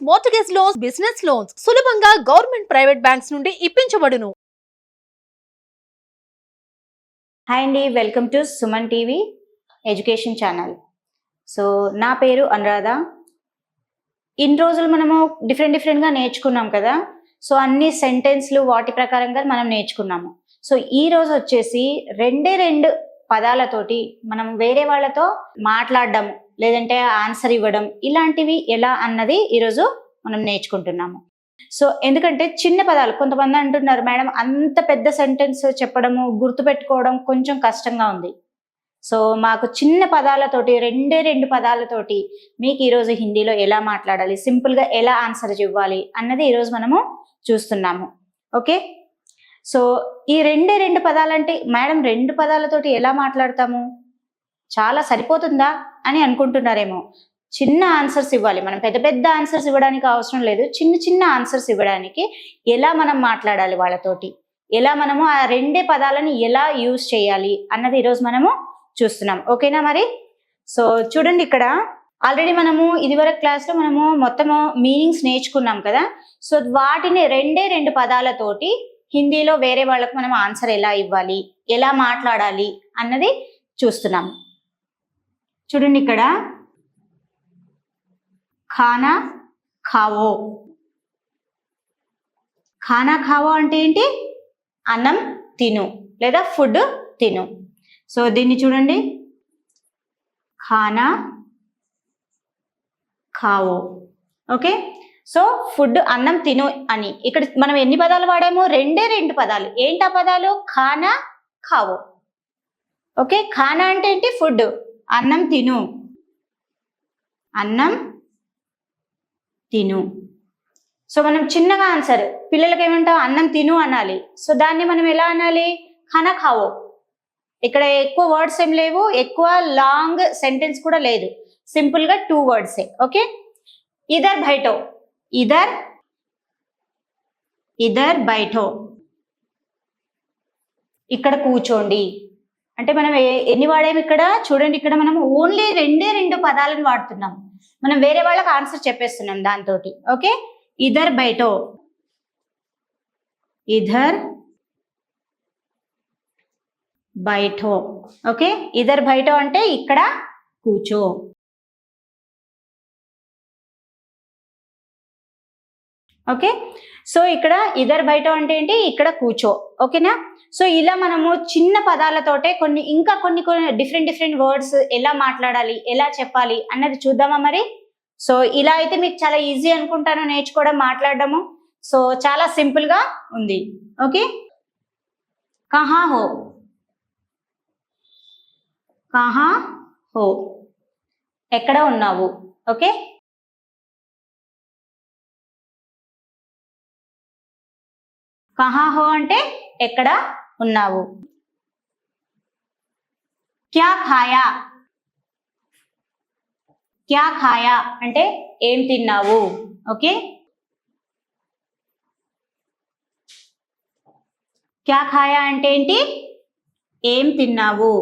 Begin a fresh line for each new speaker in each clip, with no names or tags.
Mortgage loans, business loans సులభంగా government private banks నుండి ఇప్పించబడును.
Hi అండి, welcome to Suman TV education channel. So నా పేరు అనురాధ. ఇన్ని రోజులు మనము డిఫరెంట్గా నేర్చుకున్నాం కదా. సో అన్ని సెంటెన్స్లు వాటి ప్రకారంగా మనం నేర్చుకున్నాము. సో ఈ రోజు వచ్చేసి రెండు పదాలతోటి మనం వేరే వాళ్ళతో మాట్లాడడం లేదంటే ఆన్సర్ ఇవ్వడం ఇలాంటివి ఎలా అన్నది ఈరోజు మనం నేర్చుకుంటున్నాము. సో ఎందుకంటే చిన్న పదాలు, కొంతమంది అంటున్నారు మేడం అంత పెద్ద సెంటెన్స్ చెప్పడము గుర్తుపెట్టుకోవడం కొంచెం కష్టంగా ఉంది. సో మాకు చిన్న పదాలతోటి రెండు పదాలతోటి మీకు ఈరోజు హిందీలో ఎలా మాట్లాడాలి, సింపుల్గా ఎలా ఆన్సర్ ఇవ్వాలి అన్నది ఈరోజు మనము చూస్తున్నాము. ఓకే, సో ఈ రెండు పదాలంటే మేడం రెండు పదాలతోటి ఎలా మాట్లాడతాము, చాలా సరిపోతుందా అని అనుకుంటున్నారేమో. చిన్న ఆన్సర్స్ ఇవ్వాలి, మనం పెద్ద ఆన్సర్స్ ఇవ్వడానికి అవసరం లేదు. చిన్న ఆన్సర్స్ ఇవ్వడానికి ఎలా మనం మాట్లాడాలి వాళ్ళతోటి, ఎలా మనము ఆ రెండే పదాలను ఎలా యూజ్ చేయాలి అన్నది ఈరోజు మనము చూస్తున్నాం. ఓకేనా మరి? సో చూడండి, ఇక్కడ ఆల్రెడీ మనము ఇదివరకు క్లాస్లో మనము మొత్తము మీనింగ్స్ నేర్చుకున్నాం కదా. సో వాటిని రెండు పదాలతోటి హిందీలో వేరే వాళ్ళకు మనం ఆన్సర్ ఎలా ఇవ్వాలి, ఎలా మాట్లాడాలి అన్నది చూస్తున్నాం. చూడండి, ఇక్కడ ఖానా ఖావో. ఖానా ఖావో అంటే ఏంటి? అన్నం తిను లేదా ఫుడ్ తిను. సో దీన్ని చూడండి, ఖానా ఖావో. ఓకే, సో ఫుడ్ అన్నం తిను అని ఇక్కడ మనం ఎన్ని పదాలు వాడాము? రెండు పదాలు. ఏంటి ఆ పదాలు? ఖానా ఖావో. ఓకే, ఖానా అంటే ఏంటి? ఫుడ్. అన్నం తిను, అన్నం తిను. సో మనం చిన్నగా ఆన్సర్, పిల్లలకి ఏమంటాం? అన్నం తిను అనాలి. సో దాన్ని మనం ఎలా అనాలి? ఖానా ఖావో. ఇక్కడ ఎక్కువ వర్డ్స్ ఏం లేవు, ఎక్కువ లాంగ్ సెంటెన్స్ కూడా లేదు, సింపుల్ గా 2 వర్డ్సే. ఓకే, ఇదర్ బైఠో. ఇదర్ బైఠో, ఇక్కడ కూర్చోండి. అంటే మనం ఎన్ని వాడాము ఇక్కడ? చూడండి, ఇక్కడ మనం ఓన్లీ రెండు పదాలను వాడుతున్నాం. మనం వేరే వాళ్ళకి ఆన్సర్ చెప్పేస్తున్నాం దాంతో. ఓకే, ఇదర్ బైఠో, ఇదర్ బైఠో. ఓకే, ఇదర్ బైఠో అంటే ఇక్కడ కూర్చో. ఓకే, సో ఇక్కడ ఇదర్ బైఠో అంటే ఏంటి? ఇక్కడ కూర్చో. ఓకేనా? సో ఇలా మనము చిన్న పదాలతోటే కొన్ని డిఫరెంట్ వర్డ్స్ ఎలా మాట్లాడాలి, ఎలా చెప్పాలి అన్నది చూద్దామా మరి? సో ఇలా అయితే మీకు చాలా ఈజీ అనుకుంటాను నేర్చుకోవడం, మాట్లాడడము. సో చాలా సింపుల్ గా ఉంది. ఓకే, కహా హో. కహా హో, ఎక్కడ ఉన్నావు. ఓకే, కహా హో అంటే ఎక్కడ ఉన్నావు. క్యా ఖాయా. క్యా ఖాయా అంటే ఏం తిన్నావు. ఓకే, క్యా ఖాయా అంటే ఏంటి? ఏం తిన్నావు.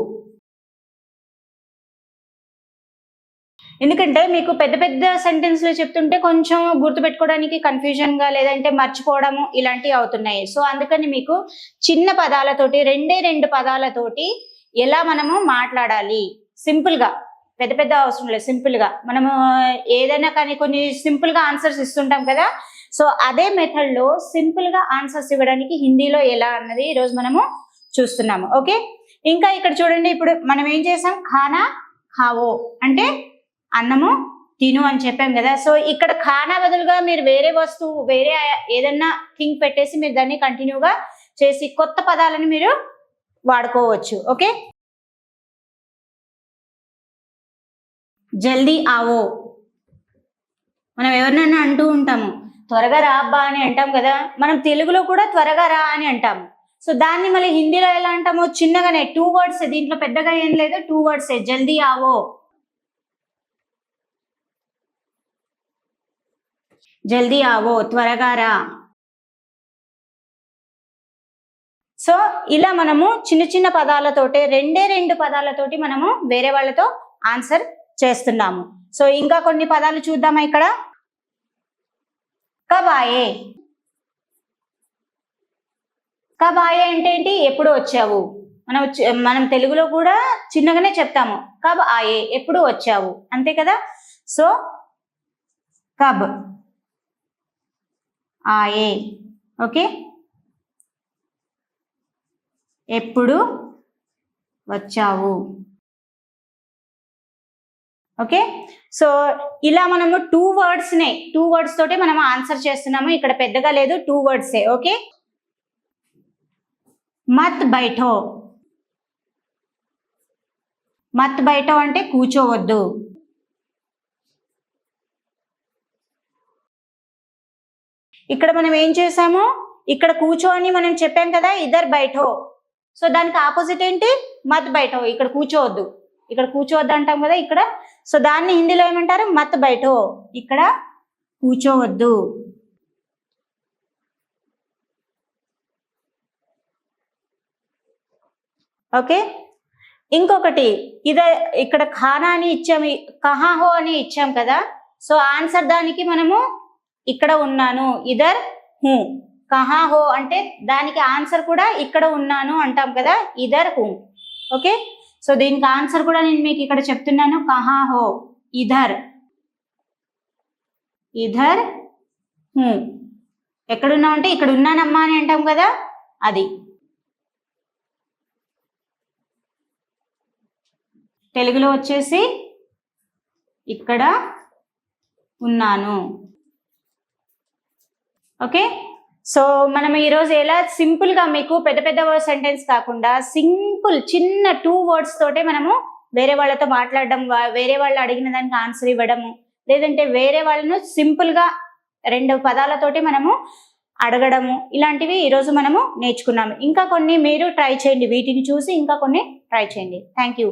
ఎందుకంటే మీకు పెద్ద సెంటెన్స్లు చెప్తుంటే కొంచెం గుర్తుపెట్టుకోవడానికి కన్ఫ్యూజన్గా లేదంటే మర్చిపోవడము ఇలాంటివి అవుతున్నాయి. సో అందుకని మీకు చిన్న పదాలతోటి రెండు పదాలతోటి ఎలా మనము మాట్లాడాలి, సింపుల్గా, పెద్ద అవసరం లేదు, సింపుల్గా మనము ఏదైనా కానీ కొన్ని సింపుల్గా ఆన్సర్స్ ఇస్తుంటాం కదా. సో అదే మెథడ్లో సింపుల్గా ఆన్సర్స్ ఇవ్వడానికి హిందీలో ఎలా అన్నది ఈరోజు మనము చూస్తున్నాము. ఓకే, ఇంకా ఇక్కడ చూడండి, ఇప్పుడు మనం ఏం చేసాం? ఖానా ఖావో అంటే అన్నము తిను అని చెప్పాం కదా. సో ఇక్కడ ఖానా బదులుగా మీరు వేరే వస్తువు, వేరే ఏదన్నా థింగ్ పెట్టేసి మీరు దాన్ని కంటిన్యూగా చేసి కొత్త పదాలను మీరు వాడుకోవచ్చు. ఓకే, జల్దీ ఆవో. మనం ఎవరినైనా అంటూ ఉంటాము, త్వరగా రా అబ్బా అని అంటాం కదా. మనం తెలుగులో కూడా త్వరగా రా అని అంటాము. సో దాన్ని మళ్ళీ హిందీలో ఎలా అంటామో? చిన్నగానే 2 వర్డ్స్, దీంట్లో పెద్దగా ఏం లేదు, 2 వర్డ్సే. జల్దీ ఆవో, జల్దీ ఆవో, త్వరగా రా. సో ఇలా మనము చిన్న పదాలతోటి రెండు పదాలతోటి మనము వేరే వాళ్ళతో ఆన్సర్ చేస్తున్నాము. సో ఇంకా కొన్ని పదాలు చూద్దామా ఇక్కడ? కబ్ ఆయే. కబ్ ఆయే అంటే ఏంటి? ఎప్పుడు వచ్చావు. మనం తెలుగులో కూడా చిన్నగానే చెప్తాము, కబ్ ఆయే, ఎప్పుడు వచ్చావు, అంతే కదా. సో కబ్ ఆయే, ఓకే, ఎప్పుడు వచ్చావు. ఓకే, సో ఇలా మనము 2 words తోటి మనం ఆన్సర్ చేస్తున్నాము. ఇక్కడ పెద్దగా లేదు, 2 words. ఓకే, మత్ బైఠో. మత్ బైఠో అంటే కూర్చోవద్దు. ఇక్కడ మనం ఏం చేసాము, ఇక్కడ కూర్చో అని మనం చెప్పాం కదా, ఇద్దర్ బైఠో. సో దానికి ఆపోజిట్ ఏంటి? మత్ బైఠో. ఇక్కడ కూర్చోవద్దు, ఇక్కడ కూర్చోవద్దు అంటాం కదా ఇక్కడ. సో దాన్ని హిందీలో ఏమంటారు? మత్ బైఠో. ఇక్కడ కూర్చోవద్దు. ఓకే, ఇంకొకటి ఇక్కడ ఖానా అని ఇచ్చాము, కహా హో అని ఇచ్చాం కదా. సో ఆన్సర్ దానికి మనము ఇక్కడ ఉన్నాను, ఇదర్ హూ. కహా హో అంటే దానికి ఆన్సర్ కూడా ఇక్కడ ఉన్నాను అంటాం కదా, ఇదర్ హూ. ఓకే, సో దీనికి ఆన్సర్ కూడా నేను మీకు ఇక్కడ చెప్తున్నాను, కహా హో, ఇధర్, ఇధర్ హూ. ఎక్కడున్నావు అంటే ఇక్కడ ఉన్నానమ్మా అని అంటాం కదా, అది. తెలుగులో వచ్చేసి ఇక్కడ ఉన్నాను. ఓకే, సో మనం ఈరోజు ఎలా సింపుల్గా మీకు పెద్ద పెద్ద సెంటెన్స్ కాకుండా సింపుల్ చిన్న 2 words తోటే మనము వేరే వాళ్ళతో మాట్లాడడం, వేరే వాళ్ళు అడిగిన దానికి ఆన్సర్ ఇవ్వడము, లేదంటే వేరే వాళ్ళను సింపుల్గా 2 పదాలతోటి మనము అడగడము, ఇలాంటివి ఈరోజు మనము నేర్చుకున్నాము. ఇంకా కొన్ని మీరు ట్రై చేయండి, వీటిని చూసి ఇంకా కొన్ని ట్రై చేయండి. Thank you.